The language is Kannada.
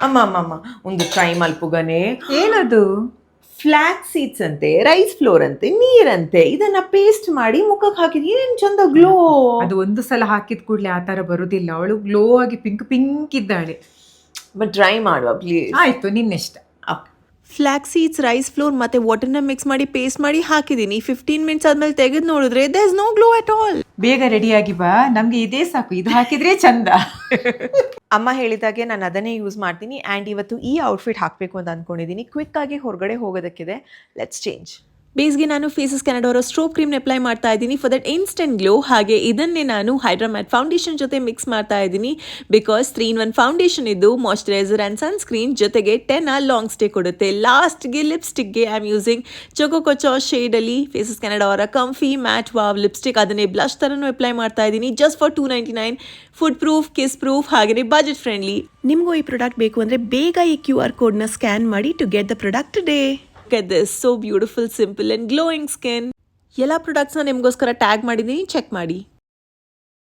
ಅಮ್ಮ ಅಮ್ಮ ಅಮ್ಮ ಒಂದು ಟ್ರೈ ಮಲ್ಪುಗನೆ. ಏನದು? ಫ್ಲಾಕ್ಸ್ ಸೀಡ್ಸ್ ಅಂತೆ, ರೈಸ್ ಫ್ಲೋರ್ ಅಂತೆ, ನೀರಂತೆ, ಇದನ್ನ ಪೇಸ್ಟ್ ಮಾಡಿ ಮುಖಕ್ಕೆ ಹಾಕಿದ್ರೆ ಏನ್ ಚಂದ ಗ್ಲೋ. ಅದು ಒಂದು ಸಲ ಹಾಕಿದ ಕೂಡಲೇ ಆ ತರ ಬರುದಿಲ್ಲ. ಅವಳು ಗ್ಲೋ ಆಗಿ ಪಿಂಕ್ ಇದ್ದಾಳೆ. ಬಟ್ ಟ್ರೈ ಮಾಡುವ ಪ್ಲೀಸ್. ಆಯ್ತು, ನಿನ್ನೆಷ್ಟ. ಫ್ಲಾಕ್ಸ್ ಸೀಡ್ಸ್, ರೈಸ್ ಫ್ಲೋರ್ ಮತ್ತು ವಾಟರ್ನ ಮಿಕ್ಸ್ ಮಾಡಿ ಪೇಸ್ಟ್ ಮಾಡಿ ಹಾಕಿದ್ದೀನಿ. 15 ಮಿನಿಟ್ಸ್ ಆದ್ಮೇಲೆ ತೆಗೆದು ನೋಡಿದ್ರೆ there is no glow at all. ಬೇಗ ರೆಡಿಯಾಗಿ ಬಾ, ನಮ್ಗೆ ಇದೇ ಸಾಕು, ಇದು ಹಾಕಿದ್ರೆ ಚಂದ. ಅಮ್ಮ ಹೇಳಿದಾಗೆ ನಾನು ಅದನ್ನೇ ಯೂಸ್ ಮಾಡ್ತೀನಿ. ಆ್ಯಂಡ್ ಇವತ್ತು ಈ ಔಟ್ಫಿಟ್ ಹಾಕಬೇಕು ಅಂತ ಅಂದ್ಕೊಂಡಿದ್ದೀನಿ. ಕ್ವಿಕ್ ಆಗಿ ಹೊರಗಡೆ ಹೋಗೋದಕ್ಕಿದೆ. Let's change. ಬೇಸ್ಗೆ ನಾನು ಫೇಸಸ್ ಕೆನಡಾ ಅವರ ಸ್ಟ್ರೋಬ್ ಕ್ರೀಮ್ನ ಅಪ್ಲೈ ಮಾಡ್ತಾ ಇದ್ದೀನಿ ಫಾರ್ ದಟ್ ಇನ್ಸ್ಟೆಂಟ್ ಗ್ಲೋ. ಹಾಗೆ ಇದನ್ನೇ ನಾನು ಹೈಡ್ರಾ ಮ್ಯಾಟ್ ಫೌಂಡೇಶನ್ ಜೊತೆ ಮಿಕ್ಸ್ ಮಾಡ್ತಾ ಇದ್ದೀನಿ. ಬಿಕಾಸ್ 3-in-1 ಫೌಂಡೇಶನ್ ಇದ್ದು ಮಾಯ್ಶ್ಚರೈಸರ್ ಆ್ಯಂಡ್ ಸನ್ಸ್ಕ್ರೀನ್ ಜೊತೆಗೆ 10 hour ಲಾಂಗ್ ಸ್ಟೇ ಕೊಡುತ್ತೆ. ಲಾಸ್ಟ್ಗೆ ಲಿಪ್ಸ್ಟಿಕ್ಗೆ I am using choco cocho ಶೇಡಲ್ಲಿ ಫೇಸಸ್ ಕೆನಡಾ ಅವರ ಕಂಫಿ ಮ್ಯಾಟ್ ವಾವ್ ಲಿಪ್ಸ್ಟಿಕ್. ಅದನ್ನೇ ಬ್ಲಷ್ ಥರನೂ ಅಪ್ಲೈ ಮಾಡ್ತಾ ಇದ್ದೀನಿ just for $2.99. Food proof, kiss proof, ಹಾಗೆಯೇ ಬಜೆಟ್ ಫ್ರೆಂಡ್ಲಿ. ನಿಮಗೂ ಈ ಪ್ರಾಡಕ್ಟ್ ಬೇಕು ಅಂದರೆ ಬೇಗ ಈ QR ಕೋಡ್ನ ಸ್ಕ್ಯಾನ್ ಮಾಡಿ to get the product today. Look at this, so beautiful, simple and glowing skin. ಎಲ್ಲ ಪ್ರಾಡಕ್ಟ್ಸ್ನ ನಿಮಗೋಸ್ಕರ ಟ್ಯಾಗ್ ಮಾಡಿದ್ದೀನಿ, ಚೆಕ್ ಮಾಡಿ.